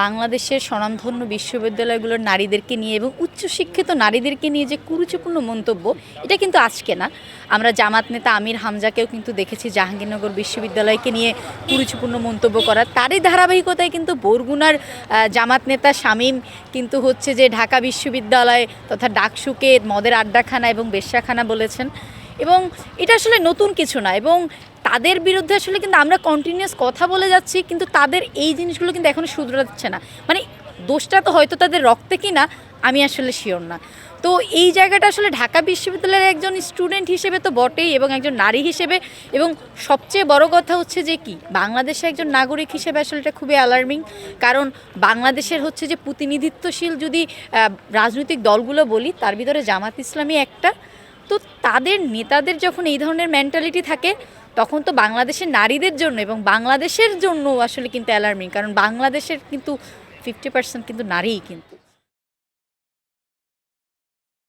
বাংলাদেশের স্বনামধন্য বিশ্ববিদ্যালয়গুলোর নারীদেরকে নিয়ে এবং উচ্চশিক্ষিত নারীদেরকে নিয়ে যে কুরুচিপূর্ণ মন্তব্য, এটা কিন্তু আজকে না। আমরা জামাত নেতা আমির হামজাকেও কিন্তু দেখেছি জাহাঙ্গীরনগর বিশ্ববিদ্যালয়কে নিয়ে কুরুচিপূর্ণ মন্তব্য করা। তারই ধারাবাহিকতায় কিন্তু বরগুনার জামাত নেতা শামীম কিন্তু হচ্ছে যে ঢাকা বিশ্ববিদ্যালয় তথা ডাকসুকে মদের আড্ডাখানা এবং বেশ্যাখানা বলেছেন। এবং এটা আসলে নতুন কিছু না, এবং তাদের বিরুদ্ধে আসলে কিন্তু আমরা কন্টিনিউয়াস কথা বলে যাচ্ছি, কিন্তু তাদের এই জিনিসগুলো কিন্তু এখনও শুধরাচ্ছে না। মানে দোষটা তো হয়তো তাদের রক্তে কি না আমি আসলে শিওর না। তো এই জায়গাটা আসলে ঢাকা বিশ্ববিদ্যালয়ের একজন স্টুডেন্ট হিসেবে তো বটেই, এবং একজন নারী হিসেবে, এবং সবচেয়ে বড় কথা হচ্ছে যে কি বাংলাদেশে একজন নাগরিক হিসেবে আসলে এটা খুবই অ্যালার্মিং। কারণ বাংলাদেশের হচ্ছে যে প্রতিনিধিত্বশীল যদি রাজনৈতিক দলগুলো বলি, তার ভিতরে জামাত ইসলামী একটা। তো তাদের নেতাদের যখন এই ধরনের মেন্টালিটি থাকে, তখন তো বাংলাদেশের নারীদের জন্য এবং বাংলাদেশের জন্য আসলে কিন্তু অ্যালার্মিং। কারণ বাংলাদেশের কিন্তু 50% কিন্তু নারীই কিন্তু।